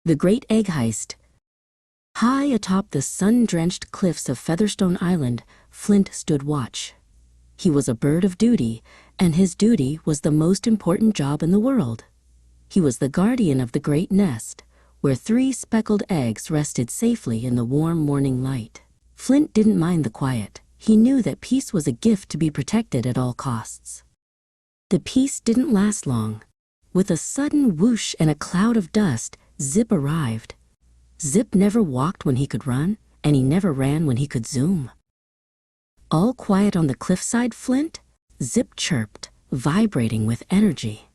The Great Egg Heist. High atop the sun-drenched cliffs of Featherstone Island, Flint stood watch. He was a bird of duty, and his duty was the most important job in the world. He was the guardian of the great nest, where 3 speckled eggs rested safely in the warm morning light. Flint didn't mind the quiet. He knew that peace was a gift to be protected at all costs. The peace didn't last long. With a sudden whoosh and a cloud of dust, Zip arrived. Zip never walked when he could run, and he never ran when he could zoom. All quiet on the cliffside, Flint? Zip chirped, vibrating with energy.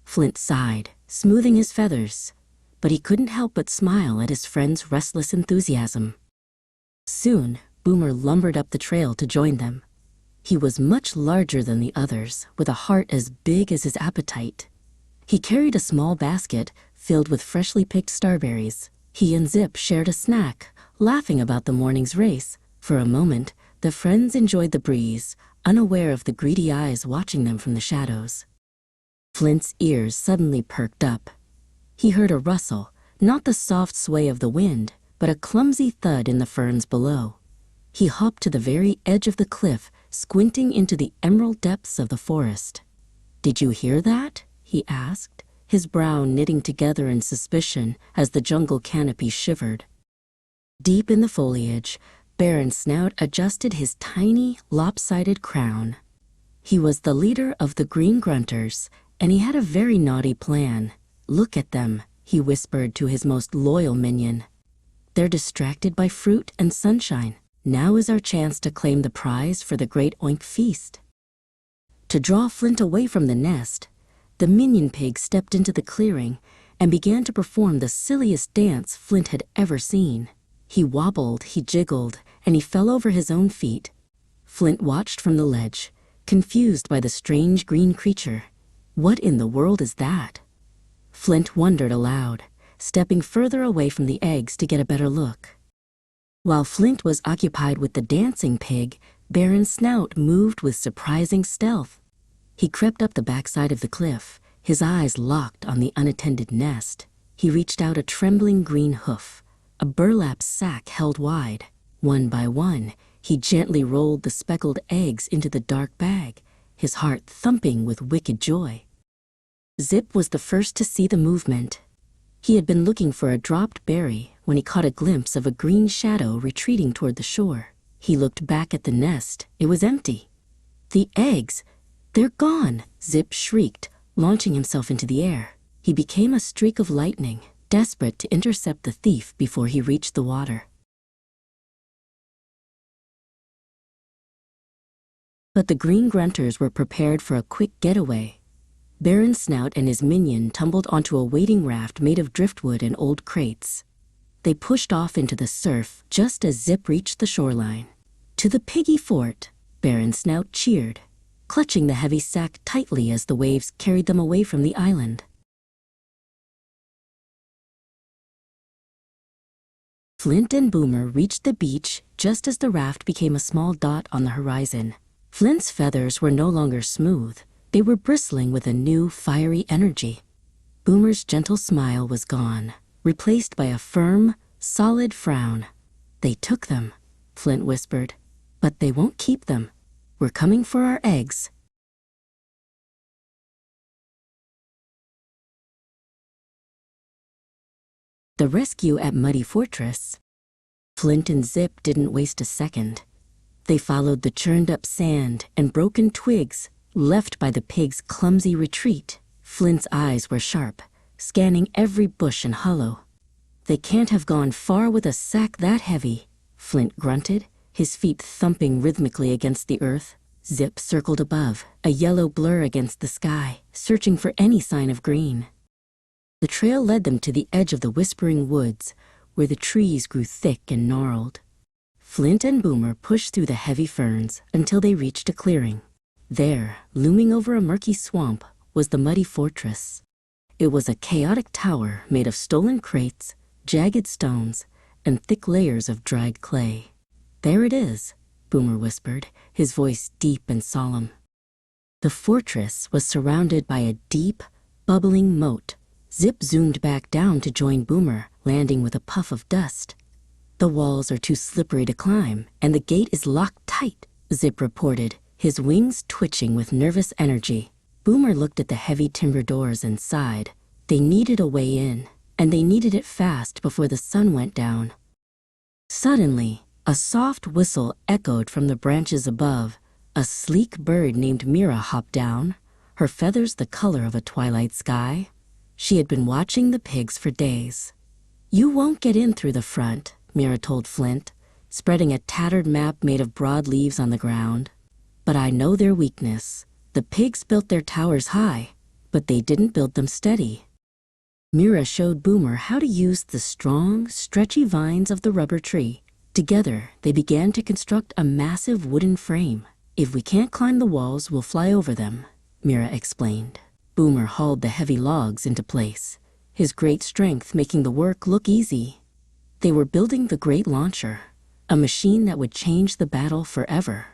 Flint sighed, smoothing his feathers, but he couldn't help but smile at his friend's restless enthusiasm. Soon, Boomer lumbered up the trail to join them. He was much larger than the others, with a heart as big as his appetite. He carried a small basket filled with freshly picked starberries. He and Zip shared a snack, laughing about the morning's race. For a moment, the friends enjoyed the breeze, unaware of the greedy eyes watching them from the shadows. Flint's ears suddenly perked up. He heard a rustle, not the soft sway of the wind, but a clumsy thud in the ferns below. He hopped to the very edge of the cliff, squinting into the emerald depths of the forest. "Did you hear that?" he asked, his brow knitting together in suspicion as the jungle canopy shivered. Deep in the foliage, Baron Snout adjusted his tiny, lopsided crown. He was the leader of the Green Grunters, and he had a very naughty plan. "Look at them," he whispered to his most loyal minion. "They're distracted by fruit and sunshine. Now is our chance to claim the prize for the Great Oink Feast." To draw Flint away from the nest, the minion pig stepped into the clearing and began to perform the silliest dance Flint had ever seen. He wobbled, he jiggled, and he fell over his own feet. Flint watched from the ledge, confused by the strange green creature. What in the world is that? Flint wondered aloud, stepping further away from the eggs to get a better look. While Flint was occupied with the dancing pig, Baron Snout moved with surprising stealth. He crept up the backside of the cliff, his eyes locked on the unattended nest. He reached out a trembling green hoof, a burlap sack held wide. One by one, he gently rolled the speckled eggs into the dark bag, his heart thumping with wicked joy. Zip was the first to see the movement. He had been looking for a dropped berry when he caught a glimpse of a green shadow retreating toward the shore. He looked back at the nest. It was empty. "The eggs! They're gone!" Zip shrieked, launching himself into the air. He became a streak of lightning, desperate to intercept the thief before he reached the water. But the Green Grunters were prepared for a quick getaway. Baron Snout and his minion tumbled onto a waiting raft made of driftwood and old crates. They pushed off into the surf just as Zip reached the shoreline. "To the piggy fort!" Baron Snout cheered, clutching the heavy sack tightly as the waves carried them away from the island. Flint and Boomer reached the beach just as the raft became a small dot on the horizon. Flint's feathers were no longer smooth. They were bristling with a new, fiery energy. Boomer's gentle smile was gone, replaced by a firm, solid frown. "They took them," Flint whispered, "but they won't keep them. We're coming for our eggs." The rescue at Muddy Fortress. Flint and Zip didn't waste a second. They followed the churned-up sand and broken twigs left by the pig's clumsy retreat. Flint's eyes were sharp, scanning every bush and hollow. "They can't have gone far with a sack that heavy," Flint grunted, his feet thumping rhythmically against the earth. Zip circled above, a yellow blur against the sky, searching for any sign of green. The trail led them to the edge of the whispering woods, where the trees grew thick and gnarled. Flint and Boomer pushed through the heavy ferns until they reached a clearing. There, looming over a murky swamp, was the Muddy Fortress. It was a chaotic tower made of stolen crates, jagged stones, and thick layers of dried clay. "There it is," Boomer whispered, his voice deep and solemn. The fortress was surrounded by a deep, bubbling moat. Zip zoomed back down to join Boomer, landing with a puff of dust. "The walls are too slippery to climb, and the gate is locked tight," Zip reported, his wings twitching with nervous energy. Boomer looked at the heavy timber doors and sighed. They needed a way in, and they needed it fast before the sun went down. Suddenly, a soft whistle echoed from the branches above. A sleek bird named Mira hopped down, her feathers the color of a twilight sky. She had been watching the pigs for days. "You won't get in through the front," Mira told Flint, spreading a tattered map made of broad leaves on the ground. "But I know their weakness. The pigs built their towers high, but they didn't build them steady." Mira showed Boomer how to use the strong, stretchy vines of the rubber tree. Together, they began to construct a massive wooden frame. "If we can't climb the walls, we'll fly over them," Mira explained. Boomer hauled the heavy logs into place, his great strength making the work look easy. They were building the great launcher, a machine that would change the battle forever.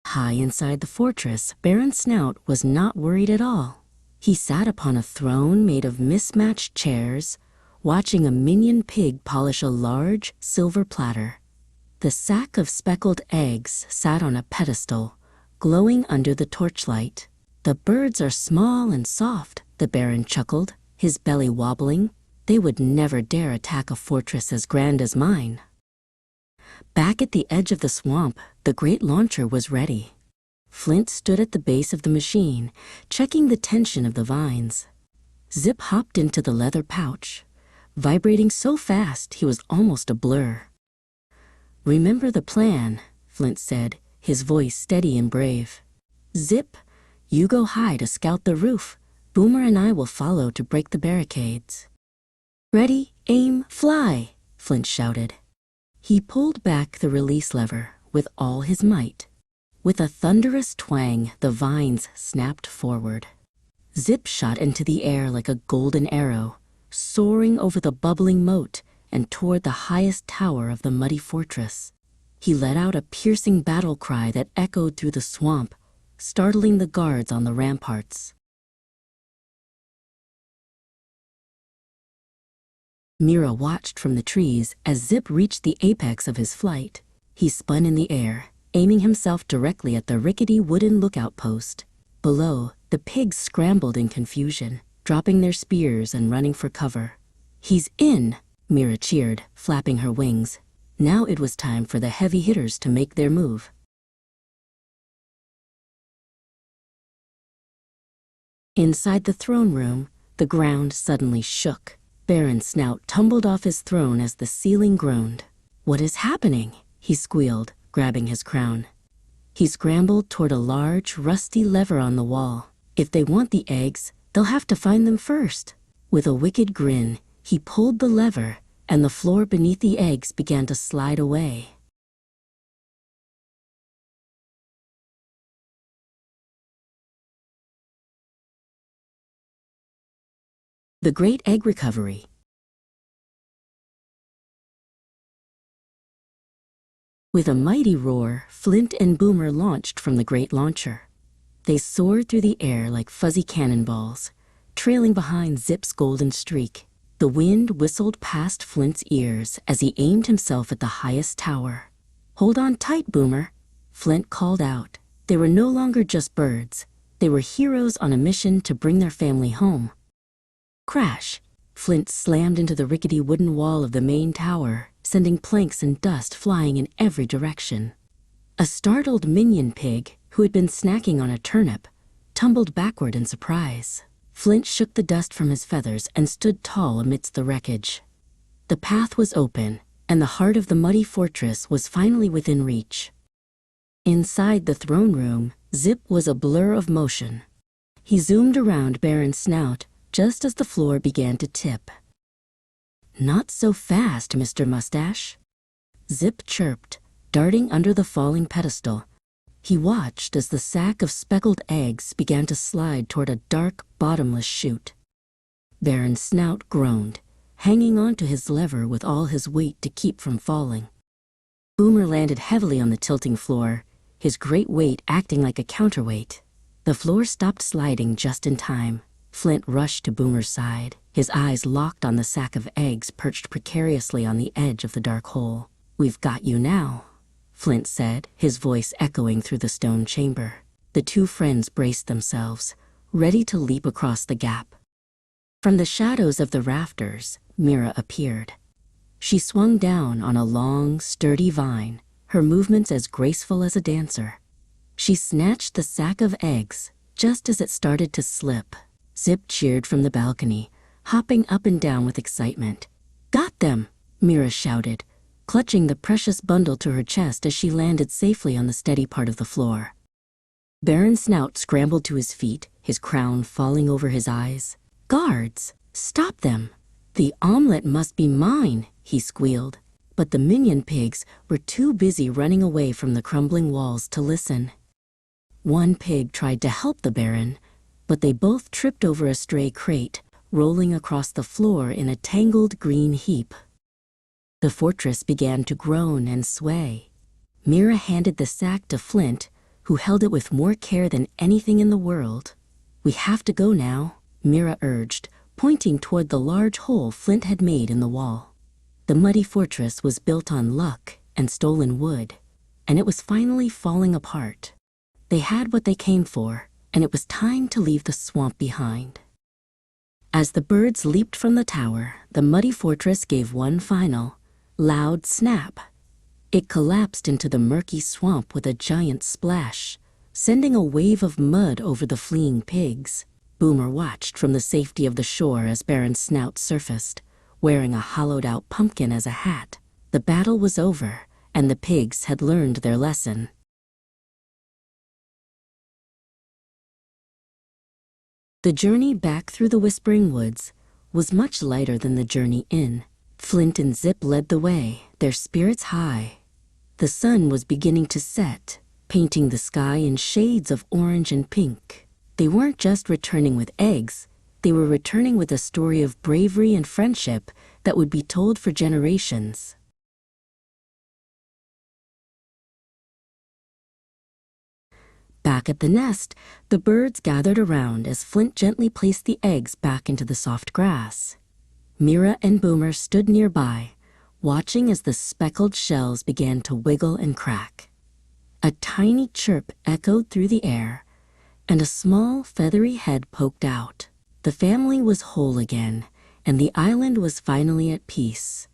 High inside the fortress, Baron Snout was not worried at all. He sat upon a throne made of mismatched chairs, watching a minion pig polish a large silver platter. The sack of speckled eggs sat on a pedestal, glowing under the torchlight. "The birds are small and soft," the Baron chuckled, his belly wobbling. "They would never dare attack a fortress as grand as mine." Back at the edge of the swamp, the great launcher was ready. Flint stood at the base of the machine, checking the tension of the vines. Zip hopped into the leather pouch, vibrating so fast he was almost a blur. "Remember the plan," Flint said, his voice steady and brave. "Zip, you go high to scout the roof. Boomer and I will follow to break the barricades." "Ready, aim, fly," Flint shouted. He pulled back the release lever with all his might. With a thunderous twang, the vines snapped forward. Zip shot into the air like a golden arrow, soaring over the bubbling moat and toward the highest tower of the muddy fortress. He let out a piercing battle cry that echoed through the swamp, startling the guards on the ramparts. Mira watched from the trees as Zip reached the apex of his flight. He spun in the air, aiming himself directly at the rickety wooden lookout post. Below, the pigs scrambled in confusion, dropping their spears and running for cover. "He's in!" Mira cheered, flapping her wings. Now it was time for the heavy hitters to make their move. Inside the throne room, the ground suddenly shook. Baron Snout tumbled off his throne as the ceiling groaned. "What is happening?" he squealed, grabbing his crown. He scrambled toward a large, rusty lever on the wall. "If they want the eggs, they'll have to find them first." With a wicked grin, he pulled the lever, and the floor beneath the eggs began to slide away. The Great Egg Recovery. With a mighty roar, Flint and Boomer launched from the great launcher. They soared through the air like fuzzy cannonballs, trailing behind Zip's golden streak. The wind whistled past Flint's ears as he aimed himself at the highest tower. "Hold on tight, Boomer," Flint called out. They were no longer just birds. They were heroes on a mission to bring their family home. Crash! Flint slammed into the rickety wooden wall of the main tower, sending planks and dust flying in every direction. A startled minion pig, who had been snacking on a turnip, tumbled backward in surprise. Flint shook the dust from his feathers and stood tall amidst the wreckage. The path was open, and the heart of the muddy fortress was finally within reach. Inside the throne room, Zip was a blur of motion. He zoomed around Baron Snout just as the floor began to tip. "Not so fast, Mr. Mustache," Zip chirped, darting under the falling pedestal. He watched as the sack of speckled eggs began to slide toward a dark, bottomless chute. Baron Snout groaned, hanging onto his lever with all his weight to keep from falling. Boomer landed heavily on the tilting floor, his great weight acting like a counterweight. The floor stopped sliding just in time. Flint rushed to Boomer's side. His eyes locked on the sack of eggs perched precariously on the edge of the dark hole. "We've got you now," Flint said, his voice echoing through the stone chamber. The two friends braced themselves, ready to leap across the gap. From the shadows of the rafters, Mira appeared. She swung down on a long, sturdy vine, her movements as graceful as a dancer. She snatched the sack of eggs just as it started to slip. Zip cheered from the balcony, hopping up and down with excitement. "Got them!" Mira shouted, clutching the precious bundle to her chest as she landed safely on the steady part of the floor. Baron Snout scrambled to his feet, his crown falling over his eyes. "Guards! Stop them! The omelet must be mine!" he squealed. But the minion pigs were too busy running away from the crumbling walls to listen. One pig tried to help the Baron, but they both tripped over a stray crate, rolling across the floor in a tangled green heap. The fortress began to groan and sway. Mira handed the sack to Flint, who held it with more care than anything in the world. "We have to go now," Mira urged, pointing toward the large hole Flint had made in the wall. The muddy fortress was built on luck and stolen wood, and it was finally falling apart. They had what they came for, and it was time to leave the swamp behind. As the birds leaped from the tower, the muddy fortress gave one final, loud snap. It collapsed into the murky swamp with a giant splash, sending a wave of mud over the fleeing pigs. Boomer watched from the safety of the shore as Baron Snout surfaced, wearing a hollowed-out pumpkin as a hat. The battle was over, and the pigs had learned their lesson. The journey back through the Whispering Woods was much lighter than the journey in. Flint and Zip led the way, their spirits high. The sun was beginning to set, painting the sky in shades of orange and pink. They weren't just returning with eggs, they were returning with a story of bravery and friendship that would be told for generations. Back at the nest, the birds gathered around as Flint gently placed the eggs back into the soft grass. Mira and Boomer stood nearby, watching as the speckled shells began to wiggle and crack. A tiny chirp echoed through the air, and a small, feathery head poked out. The family was whole again, and the island was finally at peace.